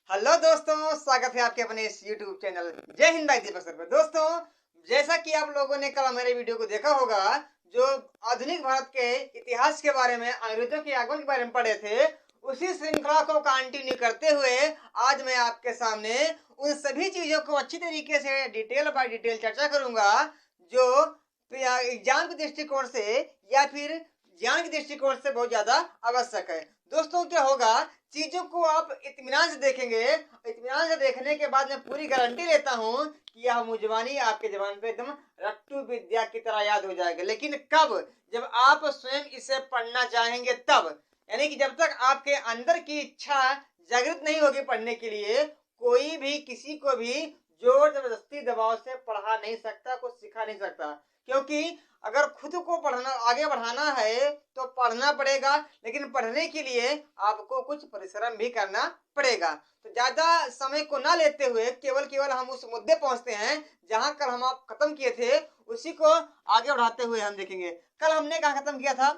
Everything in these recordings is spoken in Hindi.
हेलो दोस्तों, स्वागत है आपके अपने इस YouTube चैनल जय हिंद भाई दीपक सर पे। दोस्तों, जैसा कि आप लोगों ने कल मेरे वीडियो को देखा होगा, जो आधुनिक भारत के इतिहास के बारे में, अंग्रेजों के आगमन के बारे में पढ़े थे, उसी श्रृंखला को कंटिन्यू करते हुए आज मैं आपके सामने उन सभी चीजों को अच्छी तरीके से डिटेल बाय डिटेल चर्चा करूंगा जो एग्जाम के दृष्टिकोण से या फिर ज्ञान के दृष्टिकोण से बहुत ज्यादा आवश्यक है। दोस्तों, क्या होगा, चीजों को आप इत्मीनान से देखेंगे, इत्मीनान से देखने के बाद मैं पूरी गारंटी लेता हूं कि यह मुजवानी आपके जबान पे एकदम रट्टू विद्या की तरह याद हो जाएगा। लेकिन कब? जब आप स्वयं इसे पढ़ना चाहेंगे तब। यानी कि जब तक आपके अंदर की इच्छा जागृत नहीं होगी पढ़ने के लिए, कोई भी किसी को भी जोर जबरदस्ती दबाव से पढ़ा नहीं सकता, कुछ सिखा नहीं सकता। क्योंकि अगर खुद को पढ़ना आगे बढ़ाना है तो पढ़ना पड़ेगा, लेकिन पढ़ने के लिए आपको कुछ परिश्रम भी करना पड़ेगा। तो ज्यादा समय को ना लेते हुए केवल हम उस मुद्दे पहुंचते हैं जहां कल हम आप खत्म किए थे, उसी को आगे बढ़ाते हुए हम देखेंगे। कल हमने कहा खत्म किया था?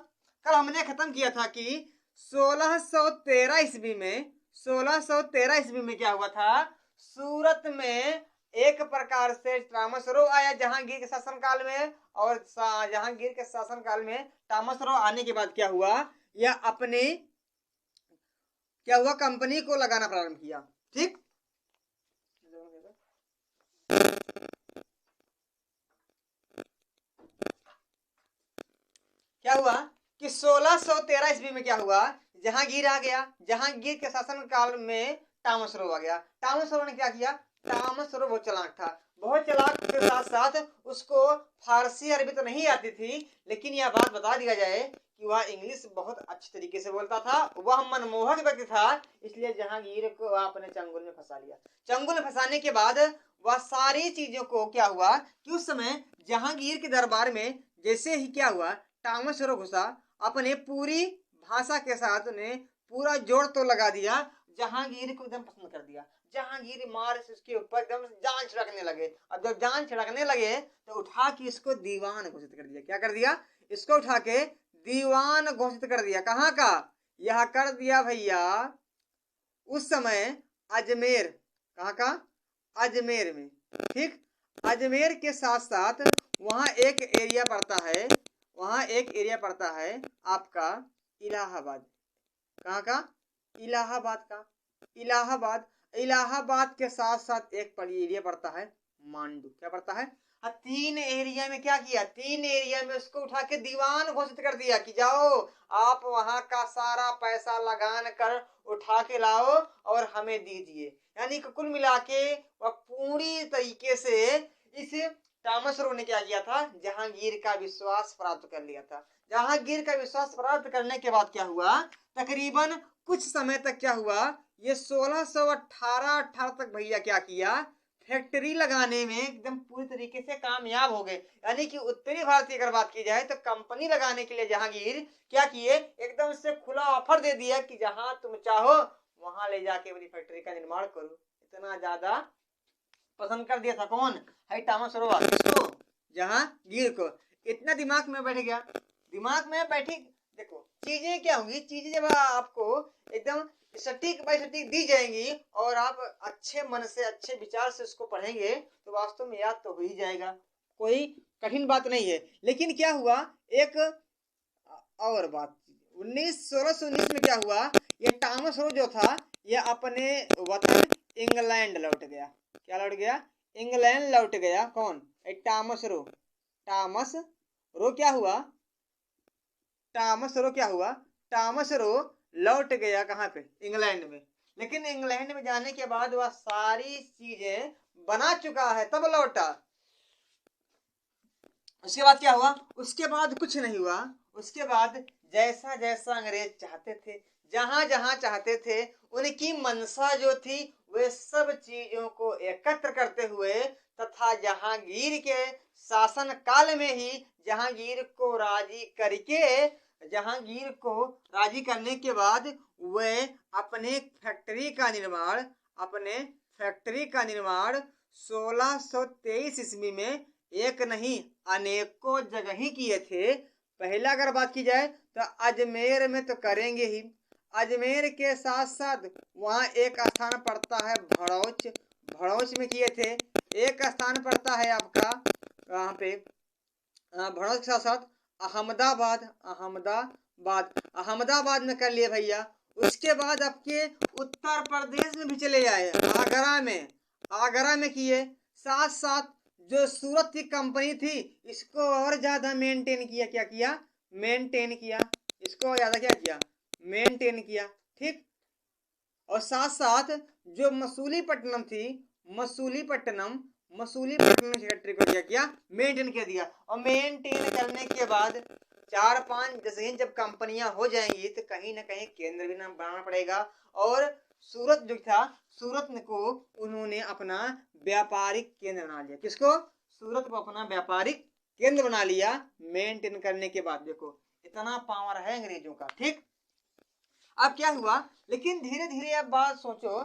कल हमने खत्म किया था कि 1613 ईस्वी में 1613 ईस्वी में क्या हुआ था, सूरत में एक प्रकार से तामसरो आया जहांगीर के शासनकाल में। और जहांगीर के शासनकाल में तामसरो आने के बाद क्या हुआ, यह अपने कंपनी को लगाना प्रारंभ किया। ठीक, क्या हुआ कि 1613 ईस्वी में क्या हुआ, जहांगीर आ गया। जहांगीर के शासनकाल में तामसरो आ गया। तामसरो ने क्या किया, तामसरो बहुत चालाक था। बहुत चालाक के साथ साथ उसको फारसी अरबी तो नहीं आती थी, लेकिन यह बात बता दिया जाए कि वह इंग्लिश बहुत अच्छी तरीके से बोलता था। वह मनमोहक व्यक्ति था, इसलिए जहांगीर को अपने चंगुल में फंसा लिया। चंगुल में फंसाने के बाद वह सारी चीजों को क्या हुआ कि उस समय जहांगीर के दरबार में जैसे ही क्या हुआ, तामसरो घुसा, अपने पूरी भाषा के साथ ने पूरा जोर तो लगा दिया, जहांगीर को एकदम पसंद कर दिया। जहांगीर मार से उसके ऊपर एकदम जान छिड़कने लगे। अब जब जान छिड़कने लगे तो उठा के इसको दीवान घोषित कर दिया। क्या कर दिया? इसको उठा के दीवान घोषित कर दिया। कहाँ का? यह कर दिया भैया उस समय अजमेर। कहाँ का? अजमेर में। ठीक, अजमेर के साथ साथ वहां एक एरिया पड़ता है, वहां एक एरिया पड़ता है आपका इलाहाबाद। कहाँ का? इलाहाबाद का। इलाहाबाद, इलाहाबाद के साथ साथ एक एरिया पड़ता है मांडू। क्या पड़ता है? तीन एरिया में क्या किया, तीन एरिया में उसको उठा के दीवान घोषित कर दिया कि जाओ आप वहां का सारा पैसा लगान कर उठा के लाओ और हमें दीजिए। यानी कि कुल मिला के वह पूरी तरीके से इस तामसरो ने क्या किया था, जहांगीर का विश्वास प्राप्त कर लिया था। जहांगीर का विश्वास प्राप्त करने के बाद क्या हुआ, तकरीबन कुछ समय तक क्या हुआ, ये 1618 तक भैया क्या किया, फैक्ट्री लगाने में एकदम पूरी तरीके से कामयाब हो गए। यानी कि उत्तरी भारत की अगर बात की जाए तो कंपनी लगाने के लिए जहांगीर क्या किए, एकदम से खुला ऑफर दे दिया कि जहां तुम चाहो वहां ले जाके अपनी फैक्ट्री का निर्माण करो। इतना ज्यादा पसंद कर दिया था कौन, है तामसरो किसको, जहांगीर को। इतना दिमाग में बैठ गया, दिमाग में बैठी। देखो चीजें क्या होंगी, चीजें जब आपको एकदम सटीक बाई सटीक दी जाएंगी और आप अच्छे मन से अच्छे विचार से उसको पढ़ेंगे तो वास्तव में याद तो हो ही जाएगा, कोई कठिन बात नहीं है। लेकिन क्या हुआ, एक और बात, 1619 में क्या हुआ, ये तामसरो जो था ये अपने वतन इंग्लैंड लौट गया। क्या लौट गया? इंग्लैंड लौट गया। कौन? तामसरो। तामसरो क्या हुआ, तामसरो क्या हुआ, तामसरो लौट गया कहाँ पे? इंग्लैंड में। लेकिन इंग्लैंड में जाने के बाद वह सारी चीजें बना चुका है तब लौटा। उसके बाद क्या हुआ? उसके बाद कुछ नहीं हुआ। उसके बाद जैसा जैसा अंग्रेज चाहते थे, जहां जहां चाहते थे, उनकी मनसा जो थी वे सब चीजों को एकत्र करते हुए तथा जहांगीर के शासन काल में ही जहांगीर को राजी करके, जहांगीर को राजी करने के बाद वे अपने फैक्ट्री का निर्माण 1623 ईस्वी में एक नहीं अनेकों जगह ही किए थे। पहला अगर बात की जाए तो अजमेर में तो करेंगे ही, अजमेर के साथ साथ वहाँ एक स्थान पड़ता है भड़ौच, भड़ौच में किए थे। एक स्थान पड़ता है आपका वहाँ पे भड़ौच के साथ साथ अहमदाबाद, अहमदाबाद, अहमदाबाद में कर लिए भैया। उसके बाद आपके उत्तर प्रदेश में भी चले आए, आगरा में, आगरा में किए। साथ साथ जो सूरत की कंपनी थी इसको और ज्यादा मेंटेन किया, क्या किया, मेंटेन किया, इसको ज्यादा क्या किया, मेंटेन किया। ठीक, और साथ साथ जो मसूलीपट्टनम थी, मसूलीपट्टनम, मसूलीपट्टनम सेक्रेटरी को क्या किया, मेंटेन कर दिया। और मेंटेन करने के बाद 4-5 जैसे जब कंपनियां हो जाएंगी तो कहीं ना कहीं केंद्र भी बनाना पड़ेगा। और सूरत जो था, सूरत को उन्होंने अपना व्यापारिक केंद्र बना लिया। किसको, सूरत को अपना व्यापारिक केंद्र बना लिया मेंटेन करने के बाद। देखो इतना पावर है अंग्रेजों का। ठीक, अब क्या हुआ, लेकिन धीरे धीरे अब बात सोचो,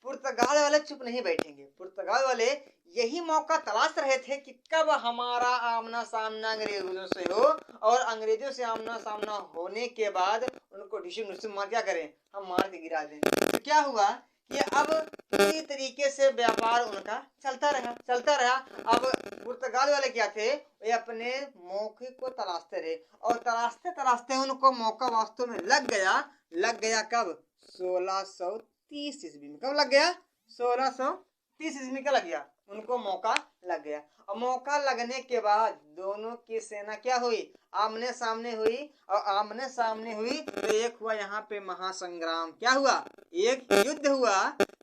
पुर्तगाल वाले चुप नहीं बैठेंगे। पुर्तगाल वाले यही मौका तलाश रहे थे कि कब हमारा आमना सामना अंग्रेजों से हो, और अंग्रेजों से आमना सामना होने के बाद उनको ढिशुम मार क्या करें, हम मार के गिरा दें। तो क्या हुआ कि अब किसी तरीके से व्यापार उनका चलता रहा। अब पुर्तगाल वाले क्या थे, वे अपने मौके को तलाशते रहे, और तलाशते तलाशते उनको मौका वास्तव में लग गया। कब, 1630 ईस्वी में। कब लग गया, 1630 ईस्वी का लग गया, उनको मौका लग गया। और मौका लगने के बाद दोनों की सेना क्या हुई, आमने सामने हुई। और आमने सामने हुई तो एक हुआ यहाँ पे महासंग्राम। क्या हुआ, एक युद्ध हुआ।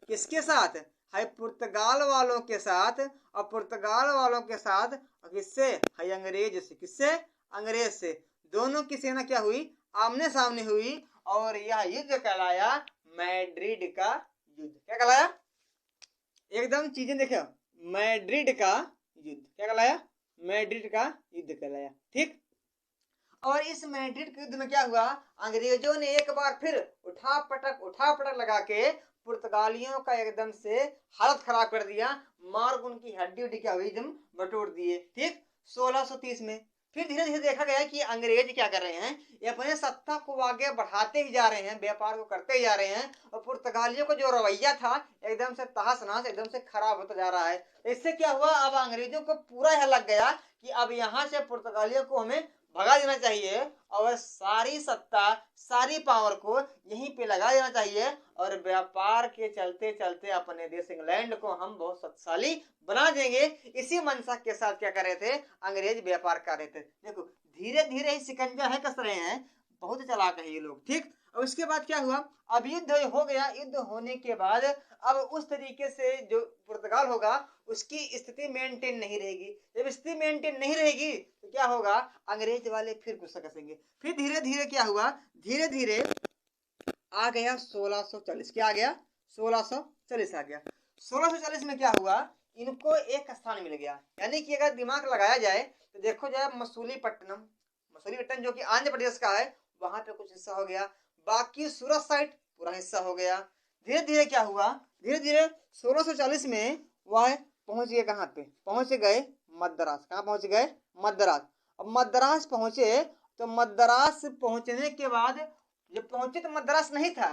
किसके साथ, है पुर्तगाल वालों के साथ। और पुर्तगाल वालों के साथ किससे, है अंग्रेज से। किससे, अंग्रेज से। दोनों की सेना क्या हुई, आमने सामने हुई। और यह युद्ध कहलाया मैड्रिड का युद्ध। क्या कहलाया, एकदम चीजें देखो, मैड्रिड का युद्ध। क्या कहलाया, मैड्रिड का युद्ध कहलाया। ठीक, और इस मैड्रिड के युद्ध में क्या हुआ, अंग्रेजों ने एक बार फिर उठा पटक लगा के पुर्तगालियों का एकदम से हालत खराब कर दिया। मार्ग उनकी हड्डी उड्डी क्या हुई, एकदम बटोर दिए। ठीक, 1630 में फिर धीरे धीरे देखा गया कि अंग्रेज क्या कर रहे हैं, ये अपने सत्ता को आगे बढ़ाते ही जा रहे हैं, व्यापार को करते ही जा रहे हैं। और पुर्तगालियों का जो रवैया था एकदम से तहस नहस, एकदम से खराब होता जा रहा है। इससे क्या हुआ, अब अंग्रेजों को पूरा यह लग गया कि अब यहाँ से पुर्तगालियों को हमें भगा देना चाहिए, और सारी सत्ता, सारी पावर को यहीं पे लगा देना चाहिए। और व्यापार के चलते चलते अपने देश इंग्लैंड को हम बहुत शक्तिशाली बना देंगे। इसी मंशा के साथ क्या कर रहे थे, अंग्रेज व्यापार कर रहे थे। देखो धीरे धीरे ही शिकंजा है कस रहे हैं, बहुत चालाक है ये लोग। ठीक, और उसके बाद क्या हुआ, अब युद्ध हो गया। युद्ध होने के बाद अब उस तरीके से जो पुर्तगाल होगा उसकी स्थिति मेंटेन नहीं रहेगी। जब स्थिति मेंटेन नहीं रहेगी तो क्या होगा, अंग्रेज वाले फिर गुस्सा कसेंगे। फिर धीरे धीरे क्या हुआ, धीरे धीरे आ गया 1640। क्या आ गया, 1640 आ गया। 1640 में क्या हुआ, इनको एक स्थान मिल गया। यानी कि अगर दिमाग लगाया जाए तो देखो जाए, मसूलीपट्टनम जो कि आंध्र प्रदेश का है, वहां पे कुछ हिस्सा हो गया। बाकी सूरत साइड पूरा हिस्सा हो गया। धीरे धीरे क्या हुआ, धीरे धीरे 1640 में वह पहुंच गए कहाँ पे, पहुंच गए मद्रास। कहाँ पहुंच गए, मद्रास। अब मद्रास पहुंचे तो मद्रास पहुंचने के बाद, जब पहुंचे तो मद्रास नहीं था,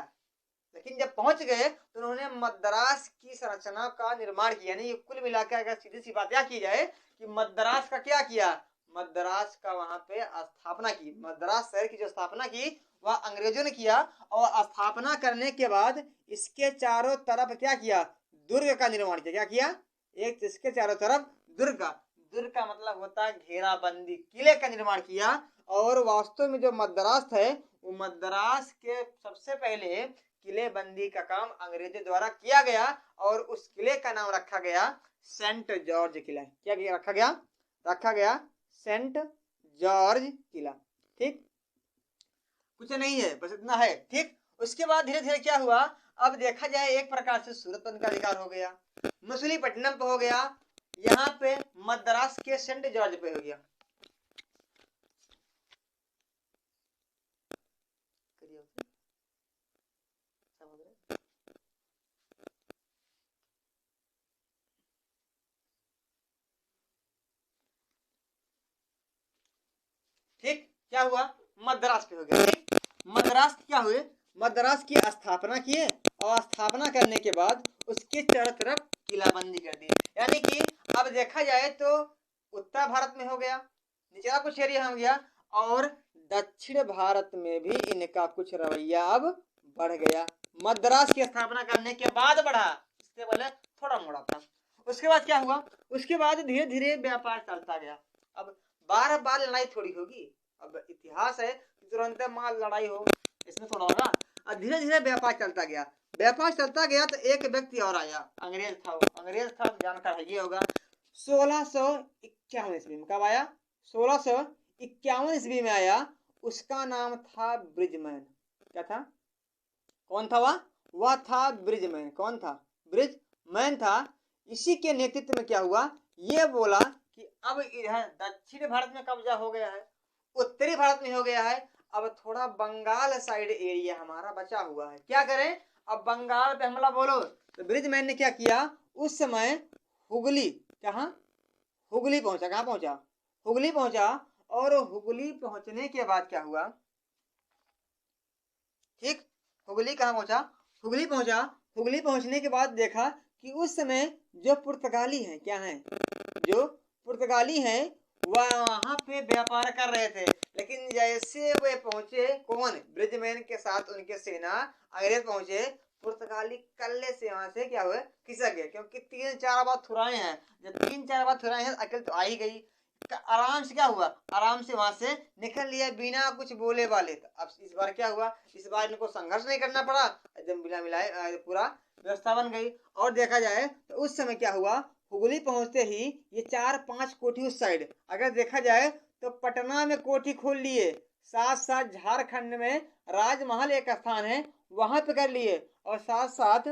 लेकिन जब पहुंच गए तो उन्होंने मद्रास की संरचना का निर्माण किया। यानी कुल मिलाकर अगर सीधी सी बात क्या की जाए कि मद्रास का क्या किया, मद्रास का वहां पे स्थापना की। मद्रास शहर की जो स्थापना की वह अंग्रेजों ने किया। और स्थापना करने के बाद इसके चारों तरफ क्या किया, दुर्ग का निर्माण किया। क्या किया, एक इसके चारों तरफ दुर्ग का मतलब होता है घेराबंदी, किले का निर्माण किया। और वास्तव में जो मद्रास है वो मद्रास के सबसे पहले किलेबंदी का काम अंग्रेजों द्वारा किया गया। और उस किले का नाम रखा गया सेंट जॉर्ज किला। क्या रखा गया सेंट जॉर्ज किला। ठीक, कुछ नहीं है, बस इतना है। ठीक, उसके बाद धीरे धीरे क्या हुआ, अब देखा जाए एक प्रकार से सूरत का अधिकार हो गया, मसूलीपट्टनम पे हो गया, यहाँ पे मद्रास के सेंट जॉर्ज पे हो गया। ठीक, क्या हुआ, मद्रास पे हो गया। ठीक, मद्रास क्या हुए, मद्रास की स्थापना किए और स्थापना करने के बाद उसके चारों तरफ किलाबंदी कर दी। यानी कि अब देखा जाए तो उत्तर भारत में हो गया, निचला कुछ एरिया हो गया, और दक्षिण भारत में भी इनका कुछ रवैया अब बढ़ गया। मद्रास की स्थापना करने के बाद बढ़ा, इससे पहले थोड़ा मोड़ा था। उसके बाद क्या हुआ, उसके बाद धीरे धीरे व्यापार चलता गया। अब बार बार लड़ाई थोड़ी होगी, अब इतिहास है, तुरंत माल लड़ाई हो इसमें थोड़ा होगा। और धीरे धीरे व्यापार चलता गया, व्यापार चलता गया तो एक व्यक्ति और आया, अंग्रेज था। वो अंग्रेज था, जानकार है ये होगा। 1651 ईस्वी में कब आया, 1651 ईस्वी में आया। उसका नाम था ब्रिजमैन। क्या था, कौन था वह था ब्रिजमैन। कौन था, ब्रिजमैन था। इसी के नेतृत्व में क्या हुआ, ये बोला कि अब इधर दक्षिण भारत में कब्जा हो गया है, उत्तरी भारत में हो गया है, अब थोड़ा बंगाल साइड एरिया हमारा बचा हुआ है, क्या करें, अब बंगाल पे हमला बोलो। तो ब्रिजमैन ने क्या किया, उस समय हुगली, कहाँ, हुगली पहुंचा। कहाँ पहुंचा, हुगली पहुंचा। और हुगली पहुंचने के बाद क्या हुआ, ठीक, हुगली कहाँ पहुंचा, हुगली पहुंचा। हुगली पहुंचने के बाद देखा कि उस समय जो पुर्तगाली हैं, क्या हैं, जो पुर्तगाली हैं वह वहां पे व्यापार कर रहे थे। लेकिन जैसे वे पहुंचे, कौन, ब्रिजमैन के साथ उनके सेना, अंग्रेज पहुंचे, पुर्तगाली कल्ले से वहां से क्या हुए, खिसक गए। क्योंकि 3-4 बार थुराए हैं, जब 3-4 बार थुराए हैं अकल तो आ ही गई। आराम से क्या हुआ, आराम से वहां से निकल लिया बिना कुछ बोले वाले। अब इस बार क्या हुआ, इस बार इनको संघर्ष नहीं करना पड़ा, एकदम बिना मिलाए पूरा व्यवस्था बन गई। और देखा जाए तो उस समय क्या हुआ, हुगली पहुंचते ही ये 4-5 कोठी उस साइड, अगर देखा जाए तो पटना में कोठी खोल लिए, साथ साथ झारखंड में राजमहल एक स्थान है वहां पे कर लिए, और साथ साथ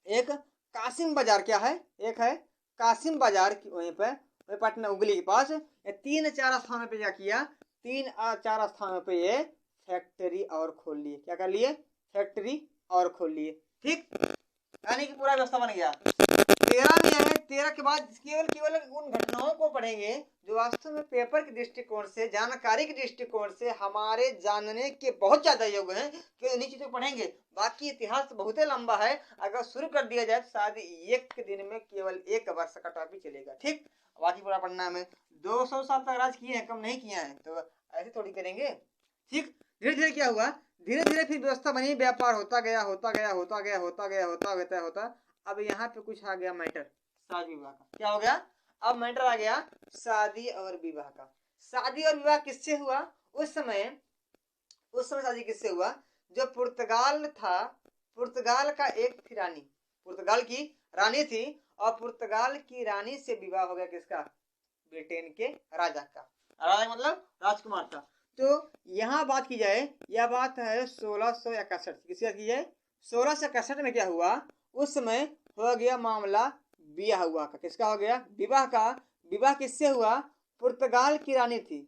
एक कासिम बाजार, क्या है, एक है कासिम बाजार की वहीं पे, पटना हुगली के पास। 3-4 स्थानों पे क्या किया, 3-4 स्थानों पे ये फैक्ट्री और खोल लिए। क्या कर लिए, फैक्ट्री और खोल लिए, ठीक, यानी कि पूरा व्यवस्था बन गया। 13 में है, 13 के बाद केवल केवल उन घटनाओं को पढ़ेंगे जो वास्तव में पेपर के दृष्टिकोण से, जानकारी के दृष्टिकोण से हमारे जानने के बहुत ज्यादा योग्य हैं, कि उन्हीं चीजों को पढ़ेंगे। बाकी इतिहास बहुत ही लंबा है, अगर शुरू कर दिया जाए तो शायद एक दिन में केवल 1 वर्ष का टॉपिक चलेगा, ठीक। बाकी पूरा पढ़ना है, 200 साल तक राज किए हैं, कम नहीं किया है, तो ऐसे थोड़ी करेंगे, ठीक। धीरे धीरे क्या हुआ, धीरे धीरे फिर व्यवस्था बनी, व्यापार होता गया होता गया होता गया होता गया होता होता होता। अब यहाँ पे कुछ आ गया मैटर, शादी विवाह का। क्या हो गया, अब मैटर आ गया शादी और विवाह का। शादी और विवाह किससे हुआ, उस समय शादी किससे हुआ, जो पुर्तगाल था, पुर्तगाल का एक थी रानी, पुर्तगाल की रानी थी, और पुर्तगाल की रानी से विवाह हो गया किसका, ब्रिटेन के राजा का। राजा मतलब राजकुमार था। तो यहाँ बात की जाए, यह बात है 1661 किसकी की जाए, 1661 में क्या हुआ, उस समय हो गया मामला विवाह हुआ का। किसका हो गया, विवाह का। विवाह किससे हुआ, पुर्तगाल की रानी थी,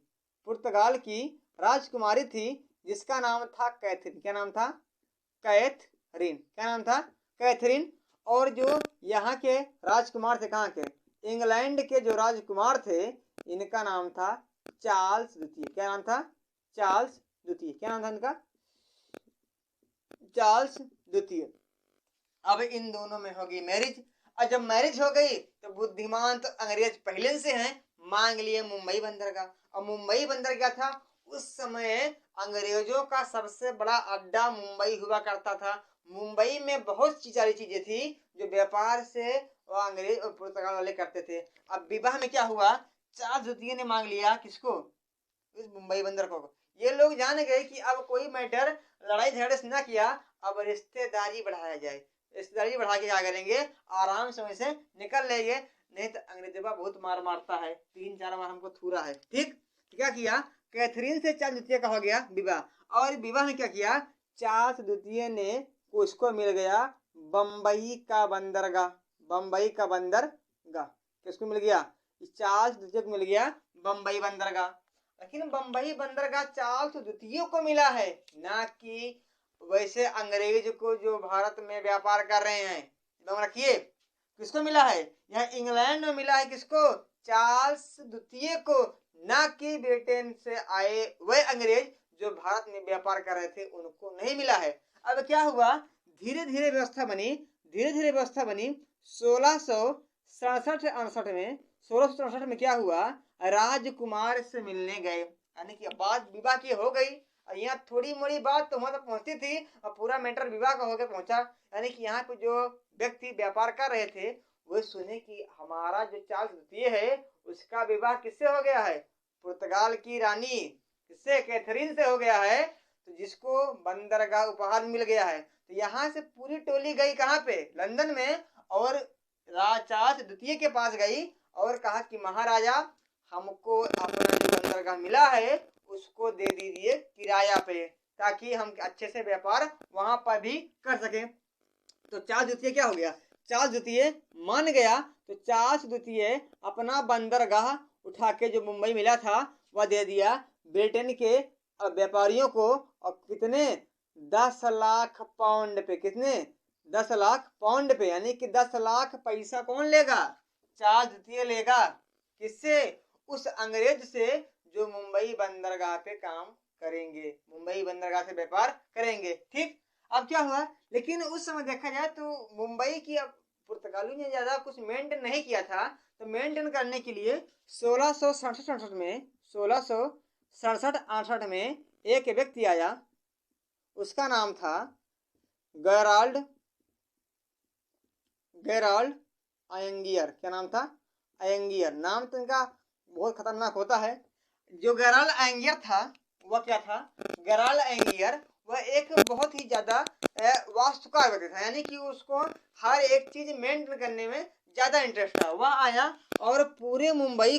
पुर्तगाल की राजकुमारी थी, जिसका नाम था कैथरीन। क्या नाम था, कैथरीन। क्या नाम था, कैथरीन। और जो यहाँ के राजकुमार थे, कहाँ के, इंग्लैंड के जो राजकुमार थे, इनका नाम था चार्ल्स द्वितीय। क्या नाम था, चार्ल्स द्वितीय। क्या नाम था इनका, चार्ल्स द्वितीय। अब इन दोनों में होगी मैरिज, और जब मैरिज हो गई तो बुद्धिमान तो अंग्रेज पहले से हैं, मांग लिए मुंबई बंदर का। और मुंबई बंदर क्या था, उस समय अंग्रेजों का सबसे बड़ा अड्डा मुंबई हुआ करता था। मुंबई में बहुत सारी चीजें थी जो व्यापार से वो अंग्रेज और पुर्तगाल वाले करते थे। अब विवाह में क्या हुआ, चार्ल्स द्वितीय ने मांग लिया किसको, इस मुंबई बंदर को। ये लोग जान गए कि अब कोई मैटर लड़ाई झगड़े से ना किया, अब रिश्तेदारी बढ़ाया जाए। रिश्तेदारी बढ़ा के क्या करेंगे, आराम से वैसे निकल लेंगे, नहीं तो अंग्रेजों का बहुत मार मारता है, 3-4 बार हमको थूरा है, ठीक। क्या किया, कैथरीन से चार्ल्स द्वितीय का हो गया विवाह। और विवाह में क्या किया, चार्ल्स द्वितीय ने उसको मिल गया बम्बई का बंदरगाह, बम्बई का बंदरगाह किसको मिल गया, चार्ल्स द्वितीय को मिल गया बम्बई बंदरगाह। लेकिन बम्बई बंदरगाह चार्ल्स द्वितीय को मिला है, ना कि वैसे अंग्रेज को जो भारत में व्यापार कर रहे हैं। लोग रखिए, किसको मिला है, यह इंग्लैंड में मिला है, किसको, चार्ल्स द्वितीय को, ना कि ब्रिटेन से आए वह अंग्रेज जो भारत में व्यापार कर रहे थे उनको नहीं मिला है। अब क्या हुआ, धीरे धीरे व्यवस्था बनी 1667 में क्या हुआ, राजकुमार से मिलने गए, यानी कि बात विवाह की हो गई। यहाँ थोड़ी मोड़ी बात तो वहां तक पहुंचती थी और पूरा मैटर विवाह का होकर पहुंचा। यानी कि यहाँ पे जो व्यक्ति व्यापार कर रहे थे वो सुने कि हमारा जो चार्ल्स द्वितीय है उसका विवाह किससे हो गया है, पुर्तगाल की रानी किससे, कैथरीन से हो गया है, तो जिसको बंदरगाह उपहार मिल गया है। तो यहाँ से पूरी टोली गई कहाँ पे, लंदन में, और चार्ल्स द्वितीय के पास गई और कहा कि महाराजा हमको अपना जो बंदरगाह मिला है उसको दे दीजिए किराया पे, ताकि हम अच्छे से व्यापार वहां पर भी कर सकें। तो चार्ल्स द्वितीय क्या हो गया, चार्ल्स द्वितीय मान गया। तो चार्ल्स द्वितीय अपना बंदरगाह उठा के जो मुंबई मिला था वह दे दिया ब्रिटेन के व्यापारियों को। और कितने, 10 लाख पाउंड पे, कितने, 10 लाख पाउंड पे, यानी कि 10 लाख पैसा कौन लेगा, चार्ल्स द्वितीय लेगा। किससे, उस अंग्रेज से जो मुंबई बंदरगाह पे काम करेंगे, मुंबई बंदरगाह से व्यापार करेंगे। ठीक, अब क्या हुआ, लेकिन उस समय देखा जाए तो मुंबई की पुर्तगाली ने ज्यादा कुछ मेंटेन नहीं किया था। तो मेंटेन करने के लिए 1667-68 में एक व्यक्ति आया, उसका नाम था गेराल्ड आयंगियर। क्या नाम था, आयंगियर। नाम तो इनका बहुत खतरनाक होता है। जो गेराल्ड आयंगियर था वह क्या था, गेराल्ड आयंगियर वह एक बहुत ही ज्यादा वास्तुकार व्यक्ति था, यानी कि उसको हर एक चीज मेंटेन करने में ज्यादा इंटरेस्ट था। वह आया और पूरे मुंबई